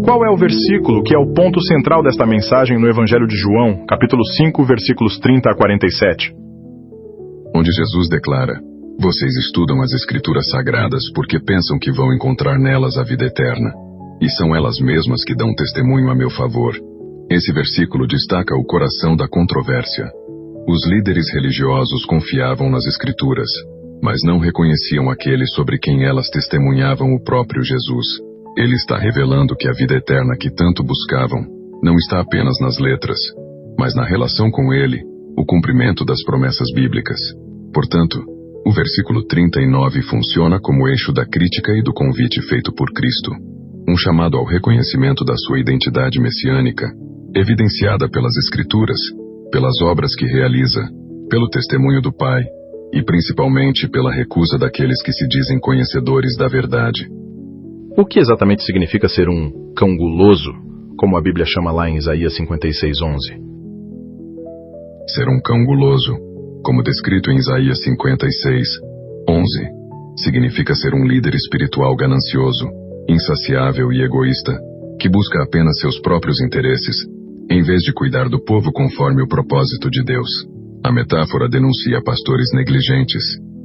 Qual é o versículo que é o ponto central desta mensagem no Evangelho de João, capítulo 5, versículos 30 a 47? Onde Jesus declara: "Vocês estudam as Escrituras Sagradas porque pensam que vão encontrar nelas a vida eterna, e são elas mesmas que dão testemunho a meu favor." Esse versículo destaca o coração da controvérsia. Os líderes religiosos confiavam nas Escrituras, mas não reconheciam aquele sobre quem elas testemunhavam, o próprio Jesus. Ele está revelando que a vida eterna que tanto buscavam não está apenas nas letras, mas na relação com ele, o cumprimento das promessas bíblicas. Portanto, o versículo 39 funciona como eixo da crítica e do convite feito por Cristo. Um chamado ao reconhecimento da sua identidade messiânica, evidenciada pelas Escrituras, pelas obras que realiza, pelo testemunho do Pai, e principalmente pela recusa daqueles que se dizem conhecedores da verdade. O que exatamente significa ser um cão guloso, como a Bíblia chama lá em Isaías 56:11? Ser um cão guloso, como descrito em Isaías 56:11, significa ser um líder espiritual ganancioso, insaciável e egoísta, que busca apenas seus próprios interesses, em vez de cuidar do povo conforme o propósito de Deus. A metáfora denuncia pastores negligentes,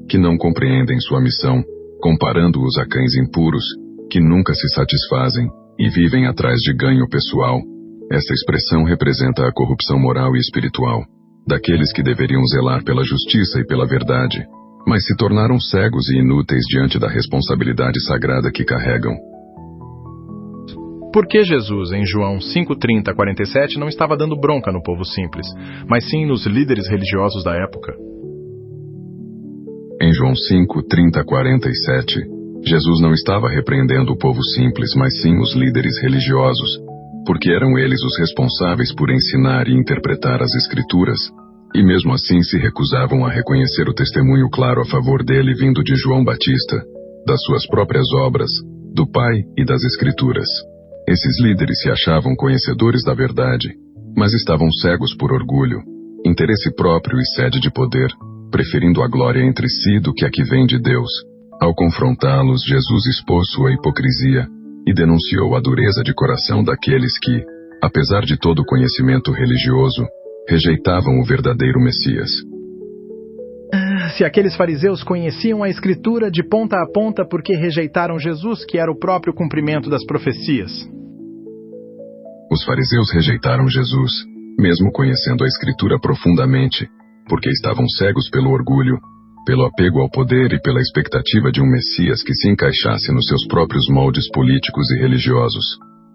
que não compreendem sua missão, comparando-os a cães impuros, que nunca se satisfazem e vivem atrás de ganho pessoal. Essa expressão representa a corrupção moral e espiritual daqueles que deveriam zelar pela justiça e pela verdade, mas se tornaram cegos e inúteis diante da responsabilidade sagrada que carregam. Por que Jesus, em João 5:30 a 47, não estava dando bronca no povo simples, mas sim nos líderes religiosos da época? Em João 5:30 a 47, Jesus não estava repreendendo o povo simples, mas sim os líderes religiosos, porque eram eles os responsáveis por ensinar e interpretar as Escrituras, e mesmo assim se recusavam a reconhecer o testemunho claro a favor dele vindo de João Batista, das suas próprias obras, do Pai e das Escrituras. Esses líderes se achavam conhecedores da verdade, mas estavam cegos por orgulho, interesse próprio e sede de poder, preferindo a glória entre si do que a que vem de Deus. Ao confrontá-los, Jesus expôs sua hipocrisia e denunciou a dureza de coração daqueles que, apesar de todo o conhecimento religioso, rejeitavam o verdadeiro Messias. Se aqueles fariseus conheciam a Escritura de ponta a ponta, por que rejeitaram Jesus, que era o próprio cumprimento das profecias? Os fariseus rejeitaram Jesus, mesmo conhecendo a Escritura profundamente, porque estavam cegos pelo orgulho, pelo apego ao poder e pela expectativa de um Messias que se encaixasse nos seus próprios moldes políticos e religiosos.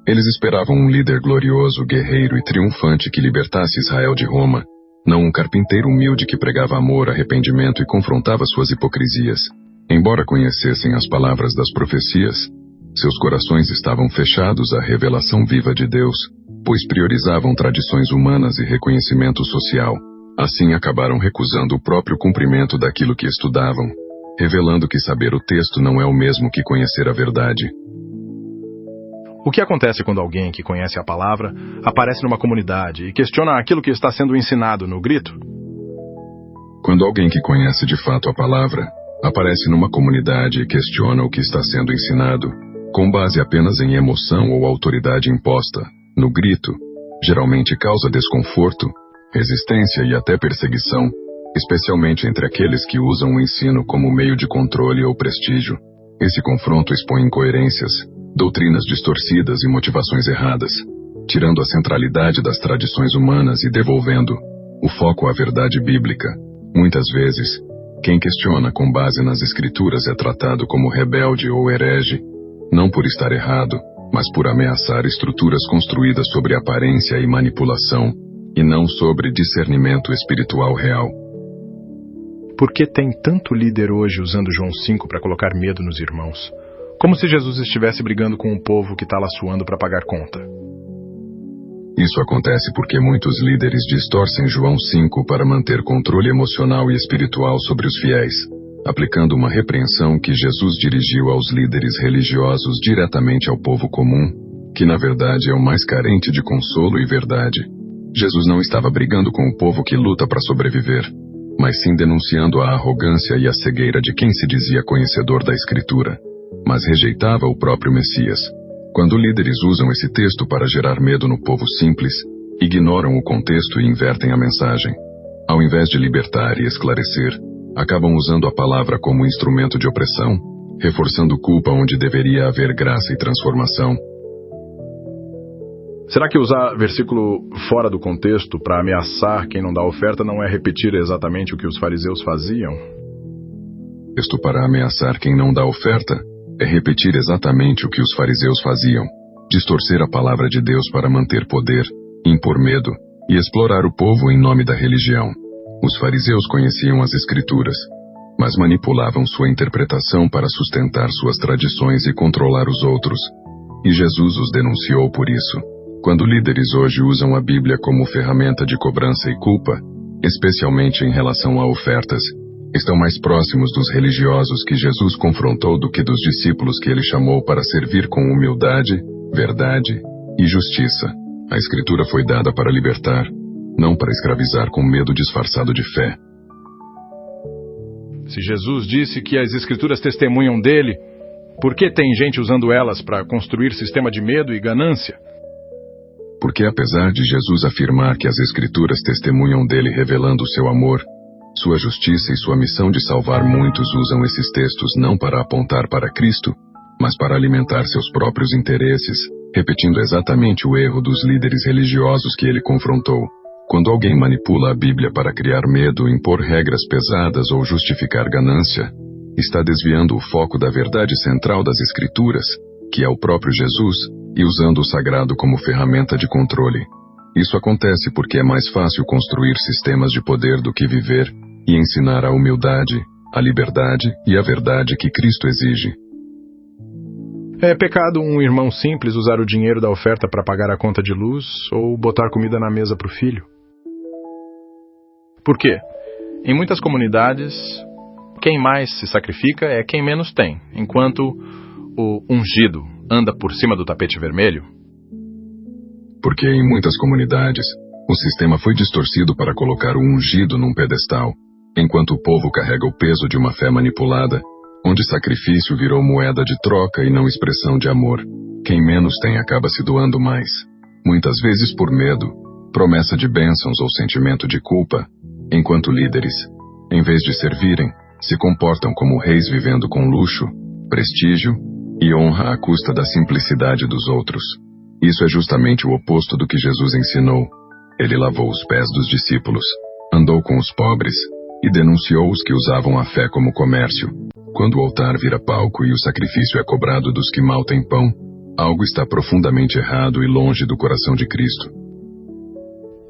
Eles esperavam um líder glorioso, guerreiro e triunfante que libertasse Israel de Roma, não um carpinteiro humilde que pregava amor, arrependimento e confrontava suas hipocrisias. Embora conhecessem as palavras das profecias, seus corações estavam fechados à revelação viva de Deus, pois priorizavam tradições humanas e reconhecimento social. Assim acabaram recusando o próprio cumprimento daquilo que estudavam, revelando que saber o texto não é o mesmo que conhecer a verdade. O que acontece quando alguém que conhece a palavra aparece numa comunidade e questiona aquilo que está sendo ensinado no grito? Quando alguém que conhece de fato a palavra aparece numa comunidade e questiona o que está sendo ensinado, com base apenas em emoção ou autoridade imposta, no grito, geralmente causa desconforto, resistência e até perseguição, especialmente entre aqueles que usam o ensino como meio de controle ou prestígio. Esse confronto expõe incoerências, doutrinas distorcidas e motivações erradas, tirando a centralidade das tradições humanas e devolvendo o foco à verdade bíblica. Muitas vezes, quem questiona com base nas Escrituras é tratado como rebelde ou herege, não por estar errado, mas por ameaçar estruturas construídas sobre aparência e manipulação, e não sobre discernimento espiritual real. Por que tem tanto líder hoje usando João 5 para colocar medo nos irmãos? Como se Jesus estivesse brigando com um povo que está lá suando para pagar conta. Isso acontece porque muitos líderes distorcem João 5 para manter controle emocional e espiritual sobre os fiéis, aplicando uma repreensão que Jesus dirigiu aos líderes religiosos diretamente ao povo comum, que na verdade é o mais carente de consolo e verdade. Jesus não estava brigando com o povo que luta para sobreviver, mas sim denunciando a arrogância e a cegueira de quem se dizia conhecedor da Escritura, mas rejeitava o próprio Messias. Quando líderes usam esse texto para gerar medo no povo simples, ignoram o contexto e invertem a mensagem. Ao invés de libertar e esclarecer, acabam usando a palavra como instrumento de opressão, reforçando culpa onde deveria haver graça e transformação. Será que usar versículo fora do contexto para ameaçar quem não dá oferta não é repetir exatamente o que os fariseus faziam? Texto para ameaçar quem não dá oferta é repetir exatamente o que os fariseus faziam, distorcer a palavra de Deus para manter poder, impor medo e explorar o povo em nome da religião. Os fariseus conheciam as Escrituras, mas manipulavam sua interpretação para sustentar suas tradições e controlar os outros. E Jesus os denunciou por isso. Quando líderes hoje usam a Bíblia como ferramenta de cobrança e culpa, especialmente em relação a ofertas, estão mais próximos dos religiosos que Jesus confrontou do que dos discípulos que ele chamou para servir com humildade, verdade e justiça. A Escritura foi dada para libertar, não para escravizar com medo disfarçado de fé. Se Jesus disse que as Escrituras testemunham dele, por que tem gente usando elas para construir sistema de medo e ganância? Porque apesar de Jesus afirmar que as Escrituras testemunham dele revelando o seu amor, sua justiça e sua missão de salvar muitos, usam esses textos não para apontar para Cristo, mas para alimentar seus próprios interesses, repetindo exatamente o erro dos líderes religiosos que ele confrontou. Quando alguém manipula a Bíblia para criar medo, impor regras pesadas ou justificar ganância, está desviando o foco da verdade central das Escrituras, que é o próprio Jesus, e usando o sagrado como ferramenta de controle. Isso acontece porque é mais fácil construir sistemas de poder do que viver e ensinar a humildade, a liberdade e a verdade que Cristo exige. É pecado um irmão simples usar o dinheiro da oferta para pagar a conta de luz ou botar comida na mesa para o filho? Por quê? Em muitas comunidades, quem mais se sacrifica é quem menos tem, enquanto o ungido anda por cima do tapete vermelho? Porque em muitas comunidades, o sistema foi distorcido para colocar o ungido num pedestal, enquanto o povo carrega o peso de uma fé manipulada, onde sacrifício virou moeda de troca e não expressão de amor. Quem menos tem acaba se doando mais, muitas vezes por medo, promessa de bênçãos ou sentimento de culpa, enquanto líderes, em vez de servirem, se comportam como reis vivendo com luxo, prestígio e honra à custa da simplicidade dos outros. Isso é justamente o oposto do que Jesus ensinou. Ele lavou os pés dos discípulos, andou com os pobres e denunciou os que usavam a fé como comércio. Quando o altar vira palco e o sacrifício é cobrado dos que mal têm pão, algo está profundamente errado e longe do coração de Cristo.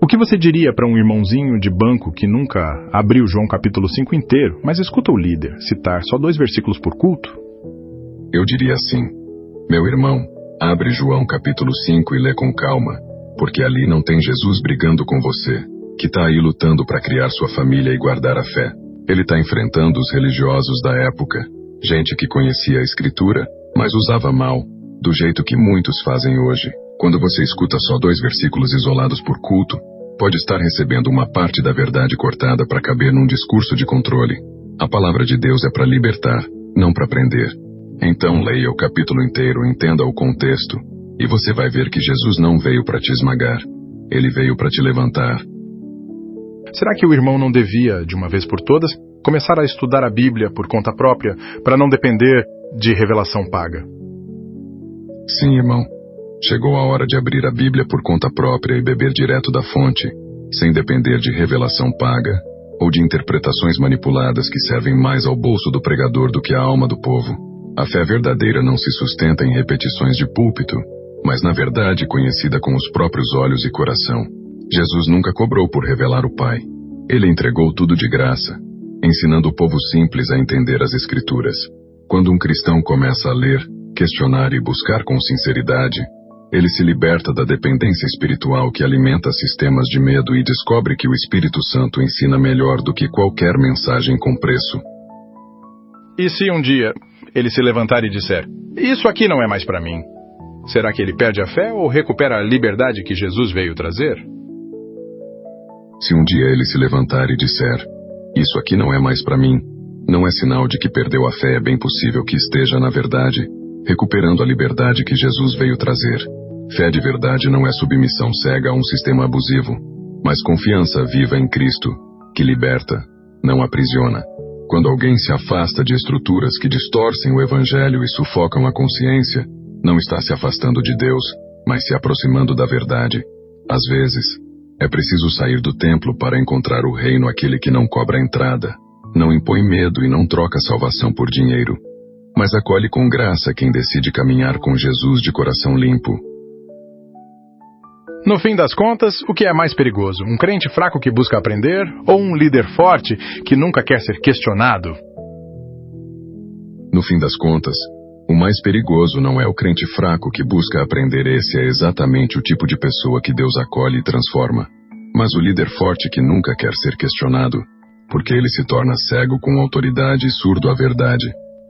O que você diria para um irmãozinho de banco que nunca abriu João capítulo 5 inteiro, mas escuta o líder citar só 2 versículos por culto? Eu diria assim: meu irmão, abre João capítulo 5 e lê com calma, porque ali não tem Jesus brigando com você, que está aí lutando para criar sua família e guardar a fé. Ele está enfrentando os religiosos da época, gente que conhecia a Escritura, mas usava mal, do jeito que muitos fazem hoje. Quando você escuta só 2 versículos isolados por culto, pode estar recebendo uma parte da verdade cortada para caber num discurso de controle. A palavra de Deus é para libertar, não para prender. Então leia o capítulo inteiro, entenda o contexto, e você vai ver que Jesus não veio para te esmagar. Ele veio para te levantar. Será que o irmão não devia, de uma vez por todas, começar a estudar a Bíblia por conta própria, para não depender de revelação paga? Sim, irmão. Chegou a hora de abrir a Bíblia por conta própria e beber direto da fonte, sem depender de revelação paga ou de interpretações manipuladas que servem mais ao bolso do pregador do que à alma do povo. A fé verdadeira não se sustenta em repetições de púlpito, mas na verdade conhecida com os próprios olhos e coração. Jesus nunca cobrou por revelar o Pai. Ele entregou tudo de graça, ensinando o povo simples a entender as Escrituras. Quando um cristão começa a ler, questionar e buscar com sinceridade, ele se liberta da dependência espiritual que alimenta sistemas de medo e descobre que o Espírito Santo ensina melhor do que qualquer mensagem com preço. E se um dia ele se levantar e disser: "Isso aqui não é mais para mim", será que ele perde a fé ou recupera a liberdade que Jesus veio trazer? Se um dia ele se levantar e disser: Isso aqui não é mais para mim. Não é sinal de que perdeu a fé. É bem possível que esteja, na verdade, recuperando a liberdade que Jesus veio trazer. Fé de verdade não é submissão cega a um sistema abusivo, mas confiança viva em Cristo, que liberta, não aprisiona. Quando alguém se afasta de estruturas que distorcem o Evangelho e sufocam a consciência, não está se afastando de Deus, mas se aproximando da verdade. Às vezes, é preciso sair do templo para encontrar o reino, aquele que não cobra entrada, não impõe medo e não troca salvação por dinheiro, mas acolhe com graça quem decide caminhar com Jesus de coração limpo. No fim das contas, o que é mais perigoso? Um crente fraco que busca aprender ou um líder forte que nunca quer ser questionado? No fim das contas, o mais perigoso não é o crente fraco que busca aprender. Esse é exatamente o tipo de pessoa que Deus acolhe e transforma. Mas o líder forte que nunca quer ser questionado, porque ele se torna cego com autoridade e surdo à verdade.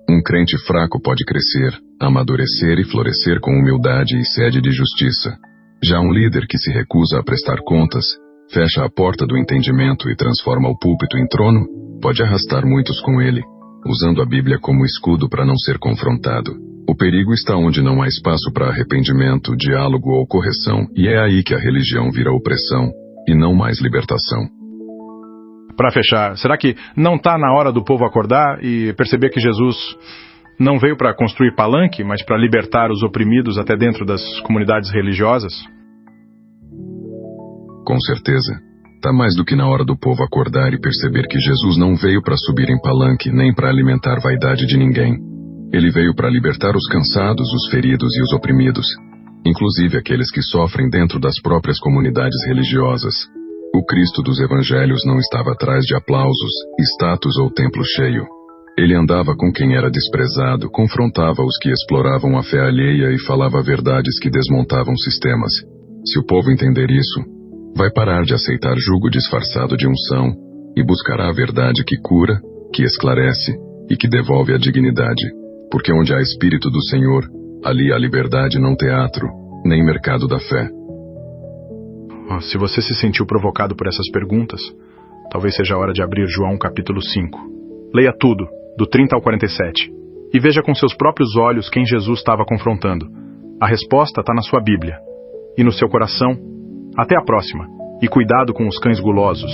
Um crente fraco pode crescer, amadurecer e florescer com humildade e sede de justiça. Já um líder que se recusa a prestar contas, fecha a porta do entendimento e transforma o púlpito em trono, pode arrastar muitos com ele, usando a Bíblia como escudo para não ser confrontado. O perigo está onde não há espaço para arrependimento, diálogo ou correção, e é aí que a religião vira opressão, e não mais libertação. Para fechar, será que não está na hora do povo acordar e perceber que Jesus não veio para construir palanque, mas para libertar os oprimidos até dentro das comunidades religiosas? Com certeza. Está mais do que na hora do povo acordar e perceber que Jesus não veio para subir em palanque, nem para alimentar vaidade de ninguém. Ele veio para libertar os cansados, os feridos e os oprimidos, inclusive aqueles que sofrem dentro das próprias comunidades religiosas. O Cristo dos Evangelhos não estava atrás de aplausos, status ou templo cheio. Ele andava com quem era desprezado, confrontava os que exploravam a fé alheia e falava verdades que desmontavam sistemas. Se o povo entender isso, vai parar de aceitar jugo disfarçado de unção e buscará a verdade que cura, que esclarece e que devolve a dignidade. Porque onde há Espírito do Senhor, ali há liberdade, não teatro, nem mercado da fé. Se você se sentiu provocado por essas perguntas, talvez seja a hora de abrir João capítulo 5. Leia tudo, do 30 ao 47, e veja com seus próprios olhos quem Jesus estava confrontando. A resposta está na sua Bíblia e no seu coração. Até a próxima, e cuidado com os cães gulosos.